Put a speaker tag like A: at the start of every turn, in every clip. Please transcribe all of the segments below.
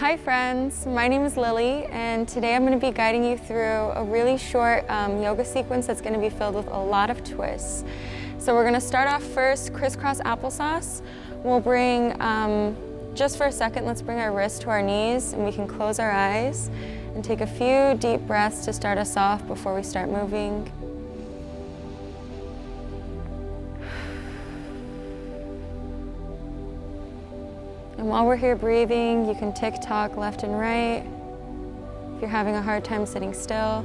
A: Hi friends, my name is Lilli, and today I'm going to be guiding you through a really short yoga sequence that's going to be filled with a lot of twists. So we're going to start off first crisscross applesauce. We'll bring, just for a second, let's bring our wrists to our knees and we can close our eyes and take a few deep breaths to start us off before we start moving. And while we're here breathing, you can tick-tock left and right if you're having a hard time sitting still.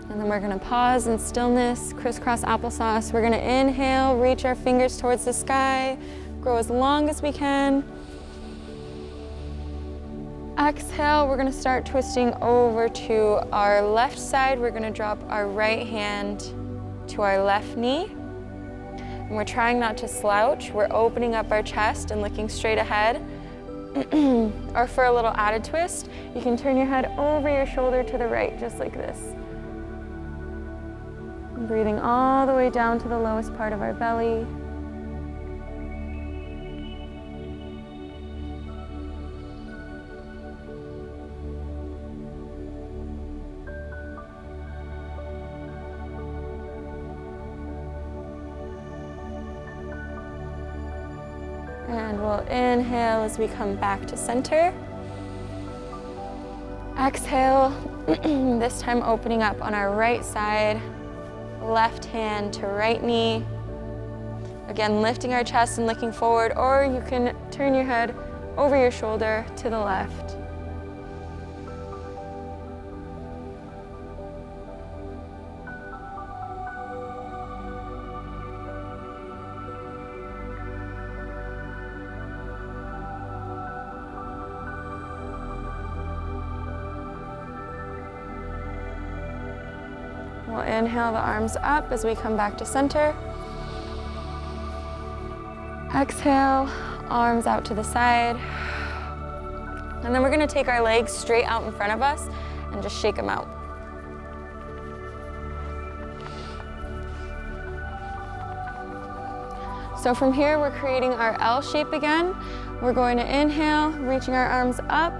A: And then we're gonna pause in stillness, crisscross applesauce. We're gonna inhale, reach our fingers towards the sky, grow as long as we can. Exhale, we're gonna start twisting over to our left side. We're gonna drop our right hand to our left knee. And we're trying not to slouch. We're opening up our chest and looking straight ahead. Or for a little added twist, you can turn your head over your shoulder to the right, just like this. And breathing all the way down to the lowest part of our belly. And we'll inhale as we come back to center. Exhale, this time opening up on our right side, left hand to right knee. Again, lifting our chest and looking forward, or you can turn your head over your shoulder to the left. We'll inhale the arms up as we come back to center. Exhale, arms out to the side. And then we're gonna take our legs straight out in front of us and just shake them out. So from here, we're creating our L shape again. We're going to inhale, reaching our arms up.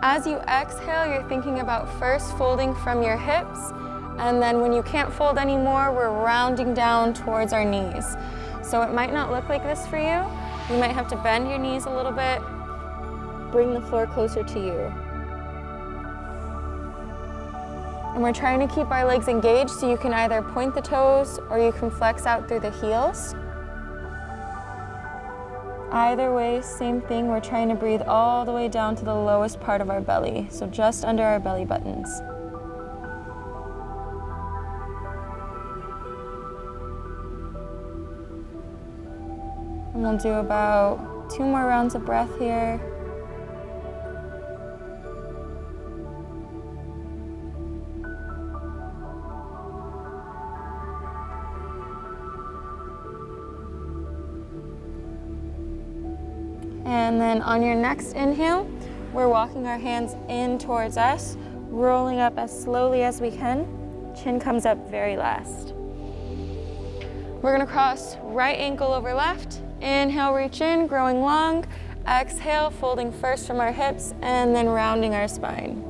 A: As you exhale, you're thinking about first folding from your hips. And then when you can't fold anymore, we're rounding down towards our knees. So it might not look like this for you. You might have to bend your knees a little bit, bring the floor closer to you. And we're trying to keep our legs engaged, so you can either point the toes or you can flex out through the heels. Either way, same thing. We're trying to breathe all the way down to the lowest part of our belly, so just under our belly buttons. And we'll do about 2 more rounds of breath here. And then on your next inhale, we're walking our hands in towards us, rolling up as slowly as we can. Chin comes up very last. We're gonna cross right ankle over left. Inhale, reach in, growing long. Exhale, folding first from our hips and then rounding our spine.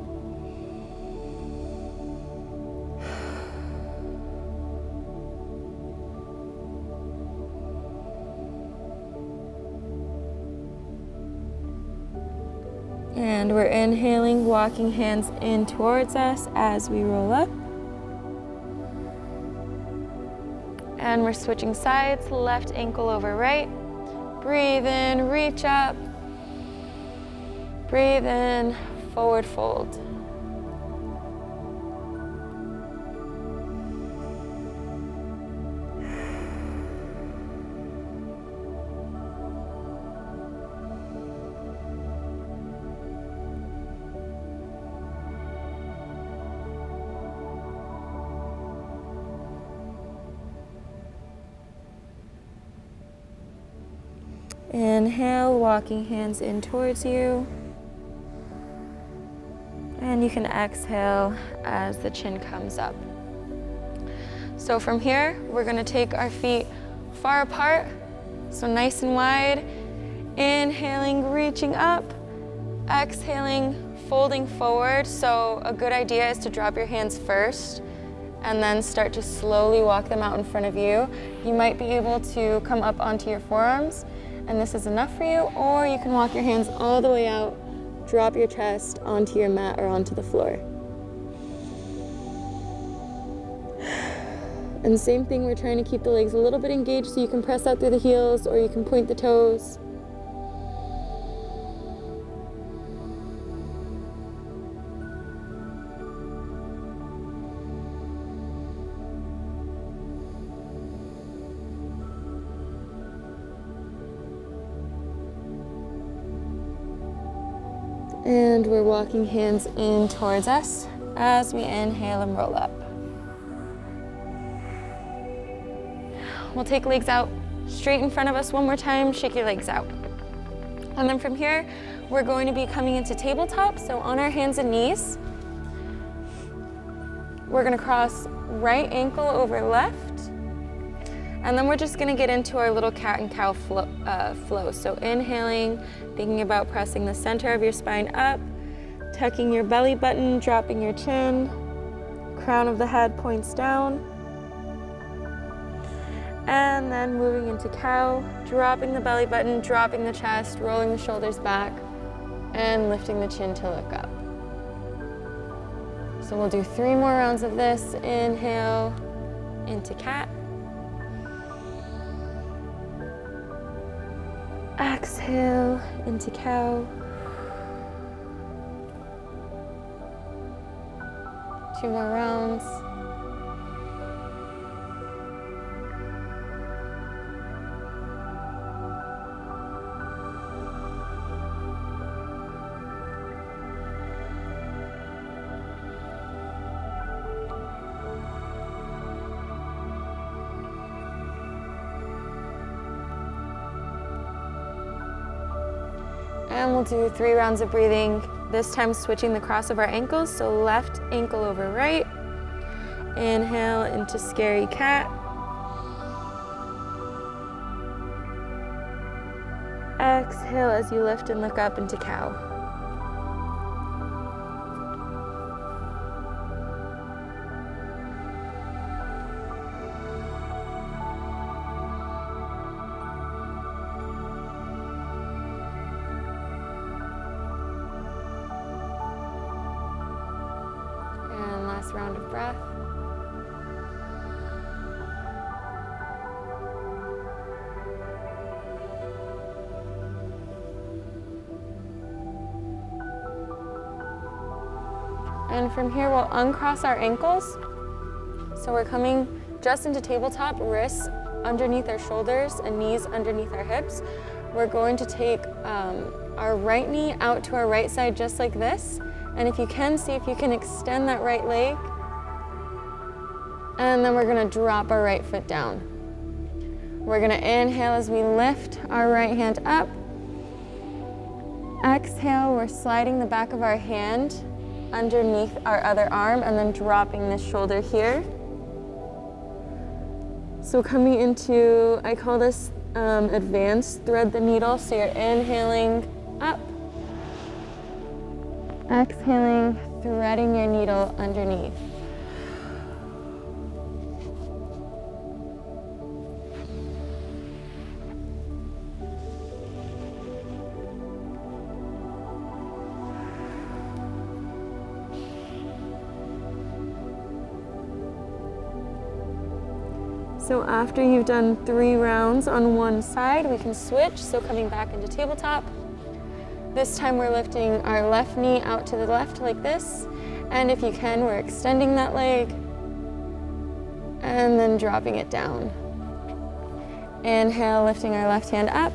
A: And we're inhaling, walking hands in towards us as we roll up. And we're switching sides, left ankle over right. Breathe in, reach up. Breathe in, forward fold. Inhale, walking hands in towards you. And you can exhale as the chin comes up. So from here, we're gonna take our feet far apart, so nice and wide. Inhaling, reaching up. Exhaling, folding forward. So a good idea is to drop your hands first and then start to slowly walk them out in front of you. You might be able to come up onto your forearms, and this is enough for you, or you can walk your hands all the way out, drop your chest onto your mat or onto the floor. And same thing, we're trying to keep the legs a little bit engaged, so you can press out through the heels or you can point the toes. And we're walking hands in towards us as we inhale and roll up. We'll take legs out straight in front of us one more time, shake your legs out. And then from here, we're going to be coming into tabletop, so on our hands and knees. We're gonna cross right ankle over left, and then we're just gonna get into our little cat and cow flow. So inhaling, thinking about pressing the center of your spine up, tucking your belly button, dropping your chin, crown of the head points down, and then moving into cow, dropping the belly button, dropping the chest, rolling the shoulders back, and lifting the chin to look up. So we'll do 3 more rounds of this. Inhale into cat. Exhale into cow. 2 more rounds. And we'll do 3 rounds of breathing, this time switching the cross of our ankles, so left ankle over right. Inhale into scary cat. Exhale as you lift and look up into cow. Round of breath. And from here, we'll uncross our ankles. So we're coming just into tabletop, wrists underneath our shoulders and knees underneath our hips. We're going to take our right knee out to our right side just like this. And if you can, see if you can extend that right leg. And then we're gonna drop our right foot down. We're gonna inhale as we lift our right hand up. Exhale, we're sliding the back of our hand underneath our other arm and then dropping this shoulder here. So coming into, I call this advanced thread the needle. So you're inhaling up. Exhaling, threading your needle underneath. So after you've done 3 rounds on one side, we can switch. So coming back into tabletop. This time we're lifting our left knee out to the left like this. And if you can, we're extending that leg and then dropping it down. Inhale, lifting our left hand up.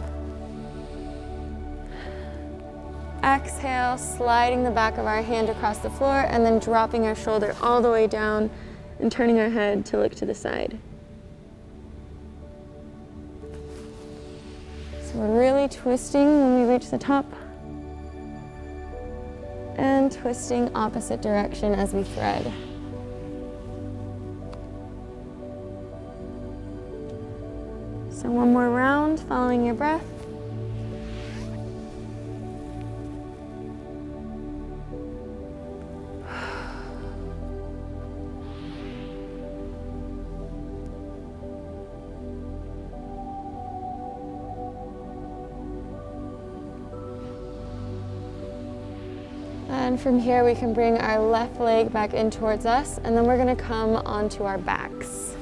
A: Exhale, sliding the back of our hand across the floor and then dropping our shoulder all the way down and turning our head to look to the side. So we're really twisting when we reach the top. And twisting opposite direction as we thread. So one more round, following your breath. And from here we can bring our left leg back in towards us, and then we're going to come onto our backs.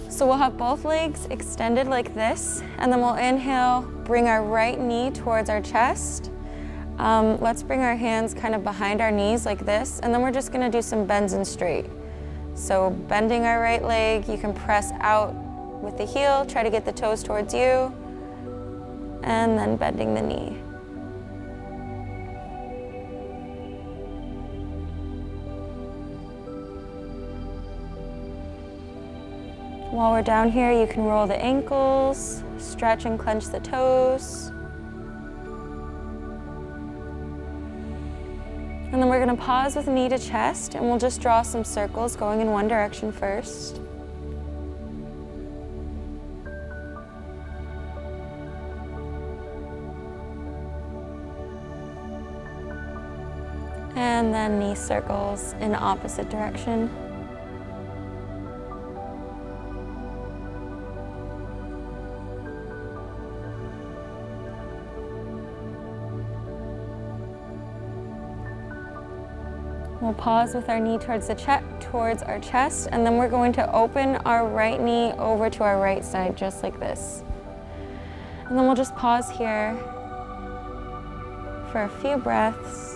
A: So we'll have both legs extended like this, and then we'll inhale, bring our right knee towards our chest. Let's bring our hands kind of behind our knees like this, and then we're just going to do some bends and straight. So bending our right leg, you can press out with the heel, try to get the toes towards you, and then bending the knee. While we're down here, you can roll the ankles, stretch and clench the toes. And then we're going to pause with knee to chest, and we'll just draw some circles going in one direction first. And then knee circles in opposite direction. We'll pause with our knee towards our chest, and then we're going to open our right knee over to our right side, just like this. And then we'll just pause here for a few breaths.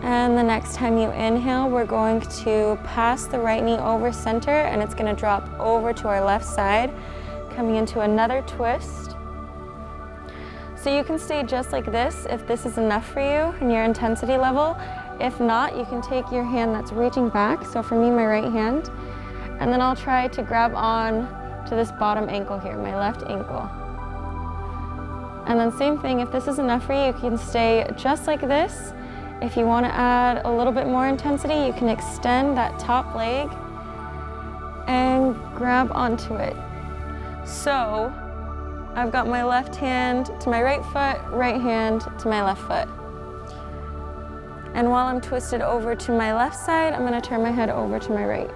A: And the next time you inhale, we're going to pass the right knee over center, and it's going to drop over to our left side, coming into another twist. So you can stay just like this if this is enough for you and your intensity level. If not, you can take your hand that's reaching back, so for me, my right hand, and then I'll try to grab on to this bottom ankle here, my left ankle. And then same thing, if this is enough for you, you can stay just like this. If you want to add a little bit more intensity, you can extend that top leg and grab onto it. So I've got my left hand to my right hand to my left foot. And while I'm twisted over to my left side, I'm going to turn my head over to my right.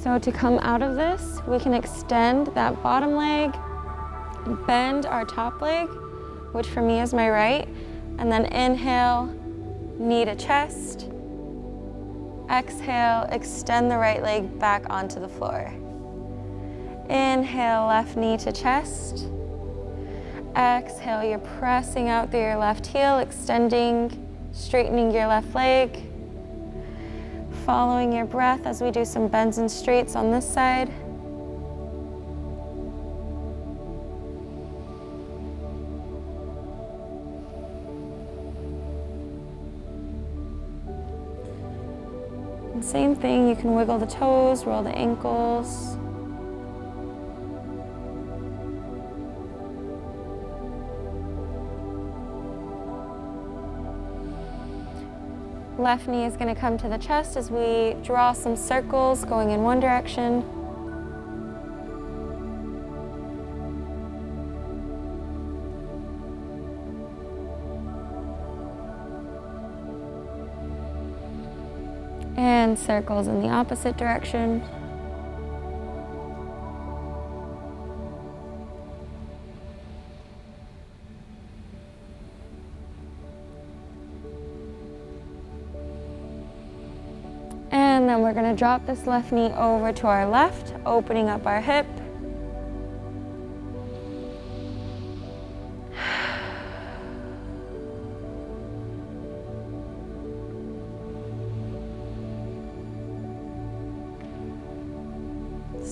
A: So to come out of this, we can extend that bottom leg, bend our top leg, which for me is my right, and then inhale, knee to chest. Exhale, extend the right leg back onto the floor. Inhale, left knee to chest. Exhale, you're pressing out through your left heel, extending, straightening your left leg. Following your breath as we do some bends and straights on this side. And same thing, you can wiggle the toes, roll the ankles. Left knee is going to come to the chest as we draw some circles going in one direction. And circles in the opposite direction. And then we're going to drop this left knee over to our left, opening up our hip.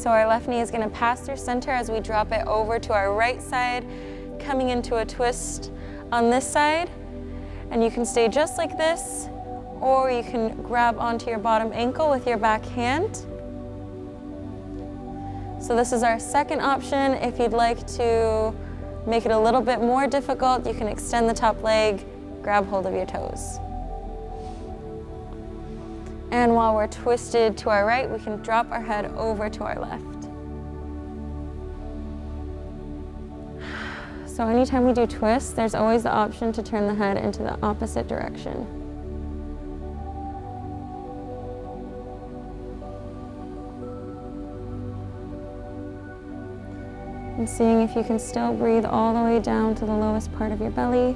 A: So our left knee is going to pass through center as we drop it over to our right side, coming into a twist on this side. And you can stay just like this, or you can grab onto your bottom ankle with your back hand. So this is our second option. If you'd like to make it a little bit more difficult, you can extend the top leg, grab hold of your toes. And while we're twisted to our right, we can drop our head over to our left. So anytime we do twists, there's always the option to turn the head into the opposite direction. And seeing if you can still breathe all the way down to the lowest part of your belly.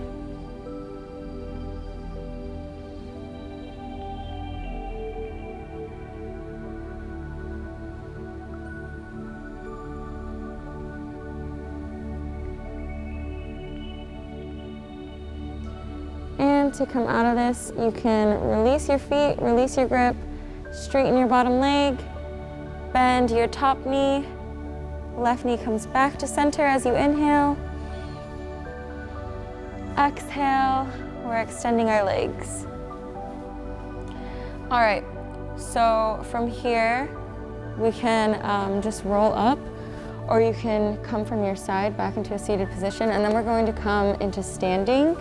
A: And to come out of this, you can release your feet, release your grip, straighten your bottom leg, bend your top knee, left knee comes back to center as you inhale. Exhale, we're extending our legs. All right, so from here, we can just roll up, or you can come from your side back into a seated position, and then we're going to come into standing.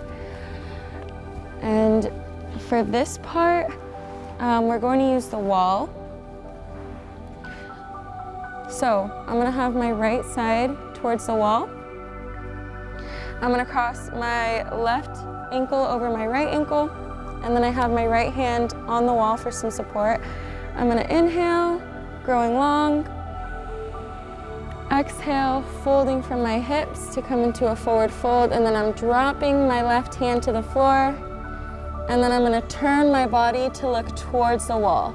A: And for this part, we're going to use the wall. So I'm gonna have my right side towards the wall. I'm gonna cross my left ankle over my right ankle, and then I have my right hand on the wall for some support. I'm gonna inhale, growing long. Exhale, folding from my hips to come into a forward fold, and then I'm dropping my left hand to the floor. And then I'm going to turn my body to look towards the wall.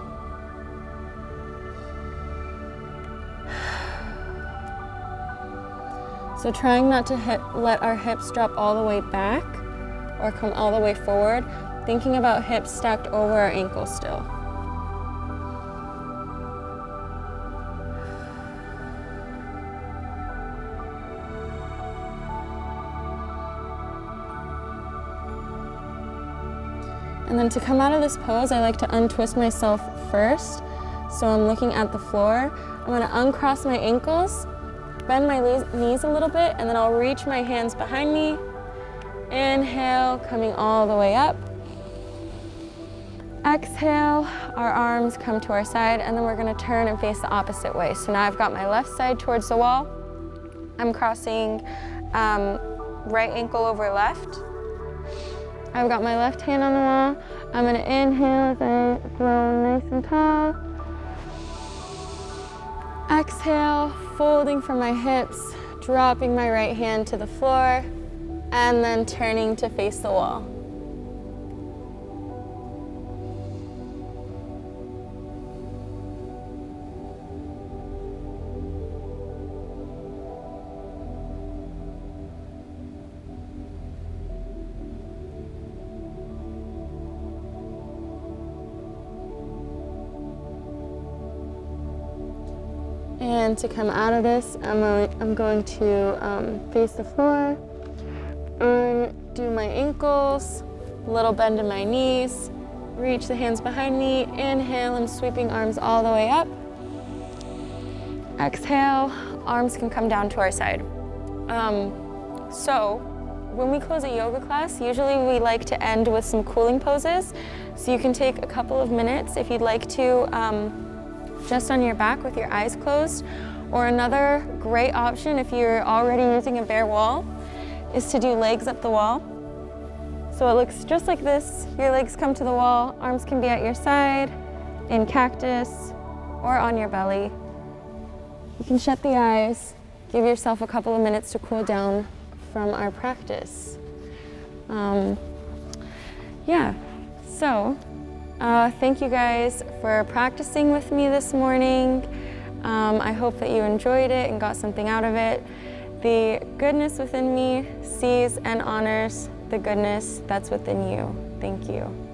A: So trying not to let our hips drop all the way back or come all the way forward, thinking about hips stacked over our ankles still. And then to come out of this pose, I like to untwist myself first. So I'm looking at the floor. I'm going to uncross my ankles, bend my knees a little bit, and then I'll reach my hands behind me. Inhale, coming all the way up. Exhale, our arms come to our side, and then we're going to turn and face the opposite way. So now I've got my left side towards the wall. I'm crossing right ankle over left. I've got my left hand on the wall. I'm going to inhale as I grow nice and tall. Exhale, folding from my hips, dropping my right hand to the floor, and then turning to face the wall. And to come out of this, I'm going to face the floor, undo my ankles, little bend in my knees, reach the hands behind me, inhale, I'm sweeping arms all the way up. Exhale, arms can come down to our side. So when we close a yoga class, usually we like to end with some cooling poses. So you can take a couple of minutes if you'd like to, just on your back with your eyes closed. Or another great option, if you're already using a bare wall, is to do legs up the wall. So it looks just like this. Your legs come to the wall, arms can be at your side, in cactus, or on your belly. You can shut the eyes, give yourself a couple of minutes to cool down from our practice. Thank you guys for practicing with me this morning. I hope that you enjoyed it and got something out of it. The goodness within me sees and honors the goodness that's within you. Thank you.